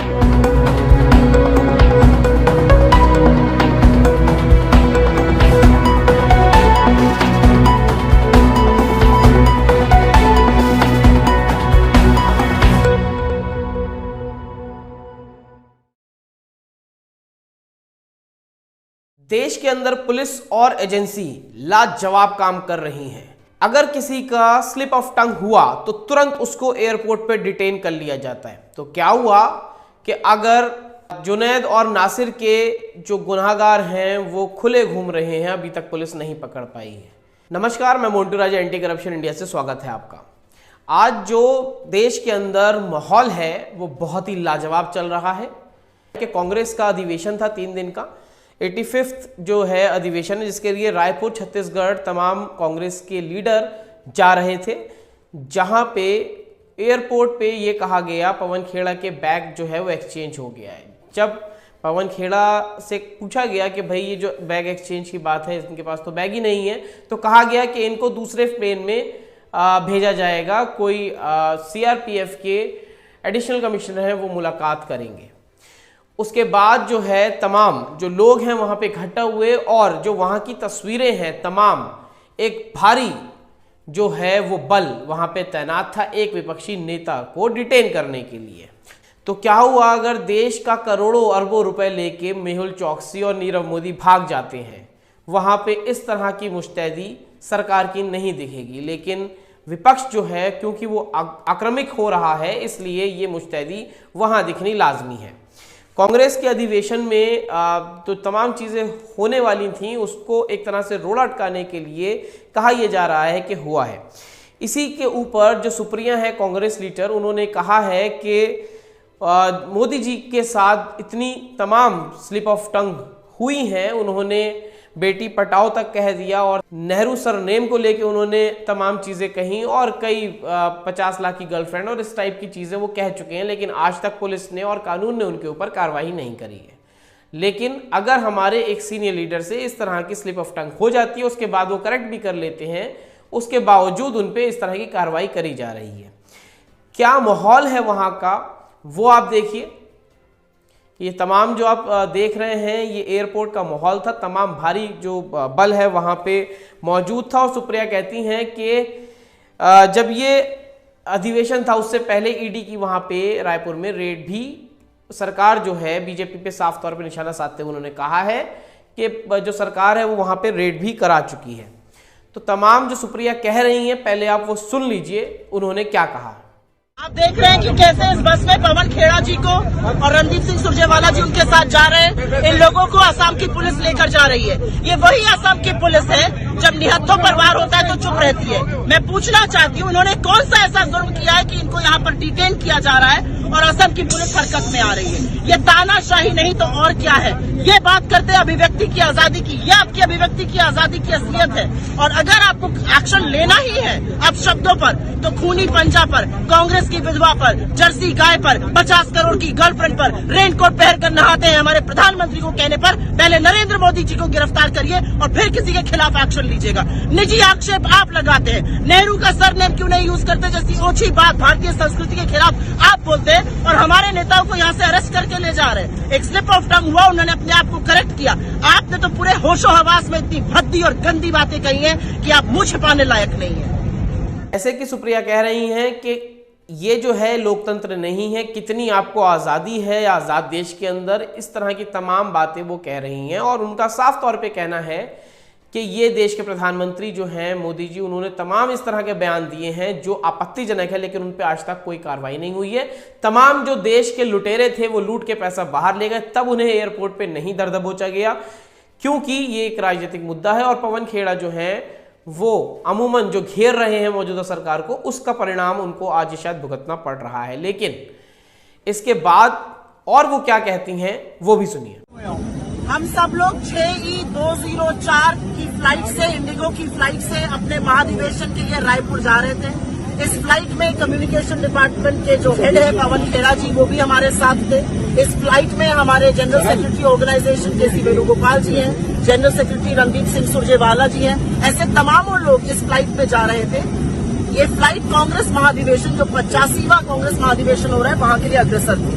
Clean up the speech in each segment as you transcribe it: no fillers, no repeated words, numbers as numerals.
देश के अंदर पुलिस और एजेंसी लाजवाब काम कर रही हैं। अगर किसी का स्लिप ऑफ टंग हुआ तो तुरंत उसको एयरपोर्ट पे डिटेन कर लिया जाता है। तो क्या हुआ कि अगर जुनैद और नासिर के जो गुनाहगार हैं वो खुले घूम रहे हैं, अभी तक पुलिस नहीं पकड़ पाई है। नमस्कार, मैं मोंटू राजा, एंटी करप्शन इंडिया से स्वागत है आपका। आज जो देश के अंदर माहौल है वो बहुत ही लाजवाब चल रहा है कि कांग्रेस का अधिवेशन था 3 दिन का, 85th जो है अधिवेशन है, जिसके लिए रायपुर छत्तीसगढ़ तमाम कांग्रेस के लीडर जा रहे थे, जहां पे एयरपोर्ट पे ये कहा गया पवन खेड़ा के बैग जो है वो एक्सचेंज हो गया है। जब पवन खेड़ा से पूछा गया कि भाई ये जो बैग एक्सचेंज की बात है, इनके पास तो बैग ही नहीं है, तो कहा गया कि इनको दूसरे प्लेन में भेजा जाएगा, कोई सीआरपीएफ के एडिशनल कमिश्नर हैं वो मुलाकात करेंगे। उसके बाद जो है तमाम जो लोग हैं वहां पे इकट्ठा हुए और जो वहां की तस्वीरें हैं तमाम, एक भारी जो है वो बल वहां पे तैनात था एक विपक्षी नेता को डिटेन करने के लिए। तो क्या हुआ अगर देश का करोड़ों अरबों रुपए लेके मेहुल चौकसी और नीरव मोदी भाग जाते हैं? वहां पे इस तरह की मुस्तैदी सरकार की नहीं दिखेगी, लेकिन विपक्ष जो है क्योंकि वो आक्रामक हो रहा है, इसलिए ये मुस्तैदी वहां दिखनी लाजमी है। कांग्रेस के अधिवेशन में तो तमाम चीज़ें होने वाली थीं, उसको एक तरह से रोड़ा अटकाने के लिए कहा यह जा रहा है कि हुआ है। इसी के ऊपर जो सुप्रिया है कांग्रेस लीडर, उन्होंने कहा है कि मोदी जी के साथ इतनी तमाम स्लिप ऑफ टंग हुई हैं, उन्होंने बेटी पटाओ तक कह दिया और नेहरू सरनेम को लेके उन्होंने तमाम चीज़ें कहीं और कई 50 लाख की गर्लफ्रेंड और इस टाइप की चीज़ें वो कह चुके हैं, लेकिन आज तक पुलिस ने और कानून ने उनके ऊपर कार्रवाई नहीं करी है। लेकिन अगर हमारे एक सीनियर लीडर से इस तरह की स्लिप ऑफ टंग हो जाती है, उसके बाद वो करेक्ट भी कर लेते हैं, उसके बावजूद उन पर इस तरह की कार्रवाई करी जा रही है। क्या माहौल है वहाँ का वो आप देखिए। ये तमाम जो आप देख रहे हैं ये एयरपोर्ट का माहौल था, तमाम भारी जो बल है वहाँ पे मौजूद था। और सुप्रिया कहती हैं कि जब ये अधिवेशन था उससे पहले ईडी की वहाँ पे रायपुर में रेड भी सरकार जो है बीजेपी पे साफ तौर पे निशाना साधते हुए उन्होंने कहा है कि जो सरकार है वो वहाँ पे रेड भी करा चुकी है। तो तमाम जो सुप्रिया कह रही हैं पहले आप वो सुन लीजिए उन्होंने क्या कहा। आप देख रहे हैं कि कैसे इस बस में पवन खेड़ा जी को और रणदीप सिंह सुरजेवाला जी उनके साथ जा रहे हैं। इन लोगों को असम की पुलिस लेकर जा रही है। ये वही असम की पुलिस है जब निहत्थों पर वार होता है तो चुप रहती है। मैं पूछना चाहती हूँ इन्होंने कौन सा ऐसा जुर्म किया है कि इनको यहाँ पर डिटेन किया जा रहा है और असम की पुलिस हरकत में आ रही है? ये तानाशाही नहीं तो और क्या है? ये बात करते हैं अभिव्यक्ति की आजादी की, ये आपकी अभिव्यक्ति की आजादी की असलियत है। और अगर आपको एक्शन लेना ही है अब शब्दों पर, तो खूनी पंजा पर, कांग्रेस की विधवा पर, जर्सी गाय पर, 50 करोड़ की गर्लफ्रेंड पर, रेनकोट पहनकर नहाते हैं हमारे प्रधानमंत्री को कहने पर पहले नरेंद्र मोदी जी को गिरफ्तार करिए और फिर किसी के खिलाफ एक्शन लीजिएगा। निजी आक्षेप आप लगाते हैं, नेहरू का सरनेम क्यों नहीं यूज करते जैसी ओछी बात भारतीय संस्कृति के खिलाफ आप बोलते हैं और हमारे नेताओं को यहाँ से अरेस्ट करके ले जा रहे हैं। एक स्लिप ऑफ टंग हुआ, उन्होंने अपने आप को करेक्ट किया। आपने तो पूरे होशो हवास में इतनी भद्दी और गंदी बातें कही हैं कि आप मुंह छिपाने लायक नहीं है। ऐसे की सुप्रिया कह रही हैं कि ये जो है लोकतंत्र नहीं है, कितनी आपको आज़ादी है आज़ाद देश के अंदर, इस तरह की तमाम बातें वो कह रही हैं। और उनका साफ तौर पे कहना है कि ये देश के प्रधानमंत्री जो हैं मोदी जी, उन्होंने तमाम इस तरह के बयान दिए हैं जो आपत्तिजनक है, लेकिन उन पे आज तक कोई कार्रवाई नहीं हुई है। तमाम जो देश के लुटेरे थे वो लूट के पैसा बाहर ले गए, तब उन्हें एयरपोर्ट पे नहीं दर दबोचा गया, क्योंकि ये एक राजनीतिक मुद्दा है। और पवन खेड़ा जो है वो अमूमन जो घेर रहे हैं मौजूदा सरकार को, उसका परिणाम उनको आज शायद भुगतना पड़ रहा है। लेकिन इसके बाद और वो क्या कहती हैं वो भी सुनिए। हम सब लोग 6E204 की फ्लाइट से, इंडिगो की फ्लाइट से अपने महाधिवेशन के लिए रायपुर जा रहे थे। इस फ्लाइट में कम्युनिकेशन डिपार्टमेंट के जो हेड है पवन खेड़ा जी, वो भी हमारे साथ थे। इस फ्लाइट में हमारे जनरल सेक्रेटरी ऑर्गेनाइजेशन के सी वेणुगोपाल जी हैं, जनरल सेक्रेटरी रणदीप सिंह सुरजेवाला जी हैं। ऐसे तमाम लोग इस फ्लाइट में जा रहे थे। ये फ्लाइट कांग्रेस महाधिवेशन जो 85वां कांग्रेस महाधिवेशन हो रहा है वहां के लिए अग्रसर थी।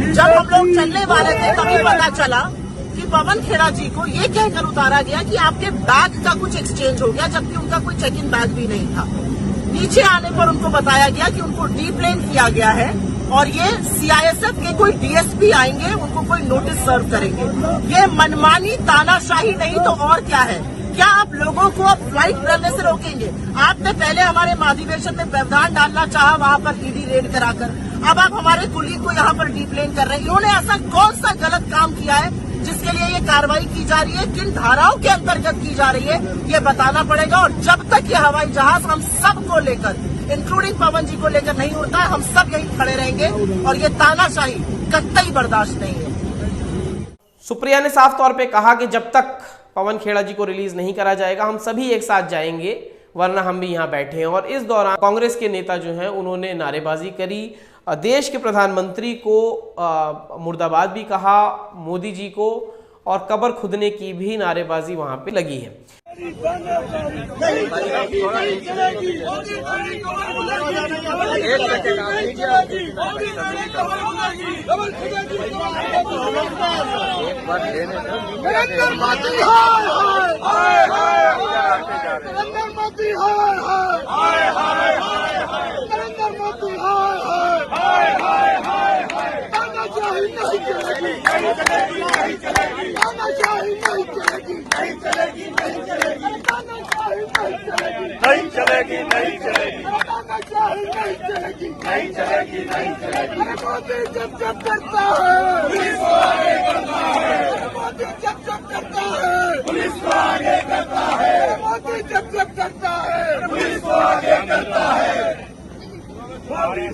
जब हम लोग चलने वाले थे तभी पता चला कि पवन खेड़ा जी को ये कहकर उतारा गया कि आपके बैग का कुछ एक्सचेंज हो गया, जबकि उनका कोई चेक इन बैग भी नहीं था। नीचे आने पर उनको बताया गया कि उनको डीप्लेन किया गया है और ये सीआईएसएफ के कोई डीएसपी आएंगे, उनको कोई नोटिस सर्व करेंगे। ये मनमानी तानाशाही नहीं तो और क्या है? क्या आप लोगों को अब फ्लाइट करने से रोकेंगे? आपने पहले हमारे महाधिवेशन में व्यवधान डालना चाहा, वहां पर ईडी रेड कराकर, अब आप हमारे कुलीग को यहाँ पर डीप्लेन कर रहे हैं। इन्होंने ऐसा कौन सा गलत काम किया है जिसके लिए ये कार्रवाई की जा रही है, किन धाराओं के अंतर्गत की जा रही है, ये बताना पड़ेगा। और जब तक ये हवाई जहाज हम सबको लेकर, इंक्लूडिंग पवन जी को लेकर नहीं उड़ता है, हम सब यहीं खड़े रहेंगे और ये तानाशाही कतई बर्दाश्त नहीं है। सुप्रिया ने साफ तौर पे कहा कि जब तक पवन खेड़ा जी को रिलीज नहीं करा जाएगा हम सभी एक साथ जाएंगे, वरना हम भी यहाँ बैठे हैं। और इस दौरान कांग्रेस के नेता जो हैं उन्होंने नारेबाजी करी, देश के प्रधानमंत्री को मुर्दाबाद भी कहा, मोदी जी को, और कब्र खुदने की भी नारेबाजी वहां पे लगी है। मोदी जब करता है पुलिस को आगे करता है, मोदी जब करता है पुलिस को आगे करता है, मोदी जब करता है पुलिस को आगे करता है। नहीं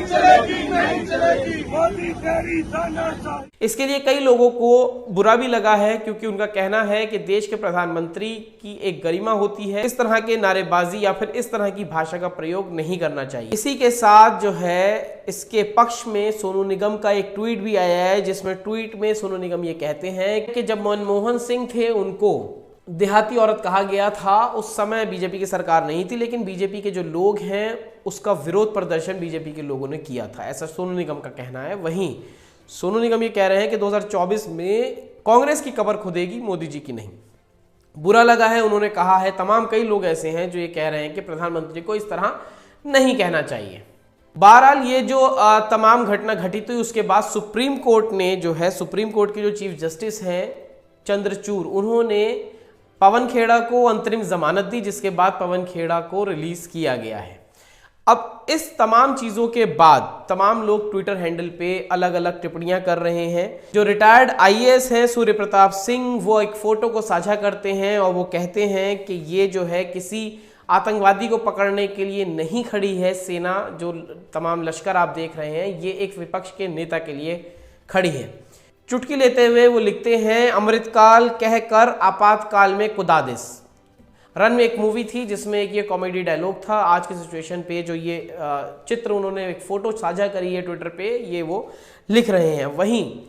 चलेगी, नहीं चलेगी मोदी तेरी तानाशाही। इसके लिए कई लोगों को बुरा भी लगा है, क्योंकि उनका कहना है कि देश के प्रधानमंत्री की एक गरिमा होती है, इस तरह के नारेबाजी या फिर इस तरह की भाषा का प्रयोग नहीं करना चाहिए। इसी के साथ जो है इसके पक्ष में सोनू निगम का एक ट्वीट भी आया है, जिसमें ट्वीट में सोनू निगम ये कहते हैं कि जब मनमोहन सिंह थे उनको देहाती औरत कहा गया था, उस समय बीजेपी की सरकार नहीं थी, लेकिन बीजेपी के जो लोग हैं उसका विरोध प्रदर्शन बीजेपी के लोगों ने किया था, ऐसा सोनू निगम का कहना है। वहीं सोनू निगम ये कह रहे हैं कि 2024 में कांग्रेस की कब्र खुदेगी, मोदी जी की नहीं। बुरा लगा है, उन्होंने कहा है। तमाम कई लोग ऐसे हैं जो ये कह रहे हैं कि प्रधानमंत्री को इस तरह नहीं कहना चाहिए। बहरहाल ये जो तमाम घटना घटित हुई, उसके बाद सुप्रीम कोर्ट ने जो है, सुप्रीम कोर्ट के जो चीफ जस्टिस हैं चंद्रचूड़, उन्होंने पवन खेड़ा को अंतरिम जमानत दी, जिसके बाद पवन खेड़ा को रिलीज किया गया है। अब इस तमाम चीजों के बाद तमाम लोग ट्विटर हैंडल पे अलग अलग टिप्पणियां कर रहे हैं। जो रिटायर्ड आईएएस हैं सूर्य प्रताप सिंह, वो एक फोटो को साझा करते हैं और वो कहते हैं कि ये जो है किसी आतंकवादी को पकड़ने के लिए नहीं खड़ी है सेना, जो तमाम लश्कर आप देख रहे हैं, ये एक विपक्ष के नेता के लिए खड़ी है। चुटकी लेते हुए वो लिखते हैं, अमृतकाल कहकर आपातकाल में कुदादिस। रन में एक मूवी थी जिसमें एक ये कॉमेडी डायलॉग था। आज की सिचुएशन पे जो ये चित्र उन्होंने एक फोटो साझा करी है ट्विटर पे, ये वो लिख रहे हैं। वहीं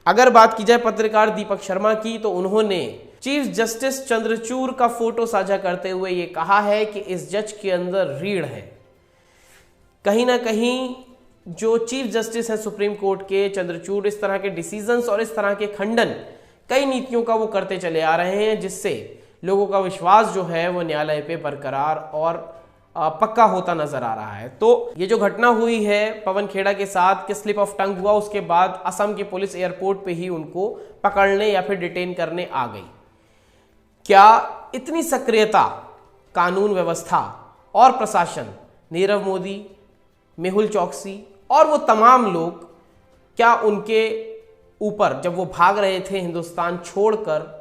अगर बात की जाए पत्रकार दीपक शर्मा की, तो उन्होंने चीफ जस्टिस चंद्रचूड़ का फोटो साझा करते हुए ये कहा है कि इस जज के अंदर रीढ़ है। कहीं ना कहीं जो चीफ जस्टिस हैं सुप्रीम कोर्ट के चंद्रचूड़, इस तरह के डिसीजंस और इस तरह के खंडन कई नीतियों का वो करते चले आ रहे हैं, जिससे लोगों का विश्वास जो है वो न्यायालय पे बरकरार और पक्का होता नजर आ रहा है। तो ये जो घटना हुई है पवन खेड़ा के साथ कि स्लिप ऑफ टंग हुआ, उसके बाद असम की पुलिस एयरपोर्ट पे ही उनको पकड़ने या फिर डिटेन करने आ गई। क्या इतनी सक्रियता कानून व्यवस्था और प्रशासन, नीरव मोदी, मेहुल चौकसी और वो तमाम लोग, क्या उनके ऊपर जब वो भाग रहे थे हिंदुस्तान छोड़कर,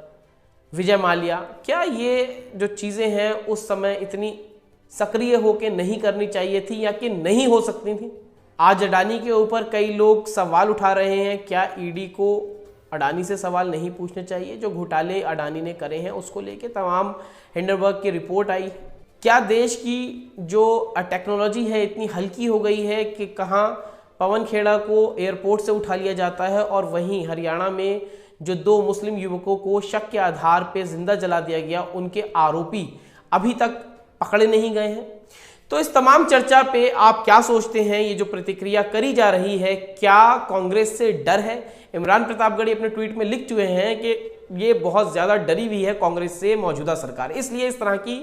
विजय माल्या, क्या ये जो चीज़ें हैं उस समय इतनी सक्रिय होकर नहीं करनी चाहिए थी या कि नहीं हो सकती थी? आज अडानी के ऊपर कई लोग सवाल उठा रहे हैं, क्या ईडी को अडानी से सवाल नहीं पूछने चाहिए? जो घोटाले अडानी ने करे हैं उसको लेके तमाम हिंडनबर्ग की रिपोर्ट आई। क्या देश की जो टेक्नोलॉजी है इतनी हल्की हो गई है कि कहाँ पवन खेड़ा को एयरपोर्ट से उठा लिया जाता है और वहीं हरियाणा में जो 2 मुस्लिम युवकों को शक के आधार पर जिंदा जला दिया गया, उनके आरोपी अभी तक पकड़े नहीं गए हैं। तो इस तमाम चर्चा पे आप क्या सोचते हैं? ये जो प्रतिक्रिया करी जा रही है, क्या कांग्रेस से डर है? इमरान प्रतापगढ़ी अपने ट्वीट में लिख चुके हैं कि ये बहुत ज्यादा डरी हुई है कांग्रेस से मौजूदा सरकार, इसलिए इस तरह की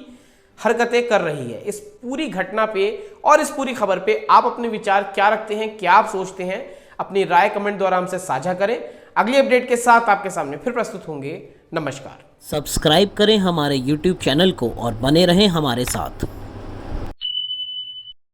हरकतें कर रही है। इस पूरी घटना पे और इस पूरी खबर पे आप अपने विचार क्या रखते हैं, क्या आप सोचते हैं? अपनी राय कमेंट द्वारा हमसे साझा करें। अगली अपडेट के साथ आपके सामने फिर प्रस्तुत होंगे। नमस्कार। सब्सक्राइब करें हमारे YouTube चैनल को और बने रहें हमारे साथ।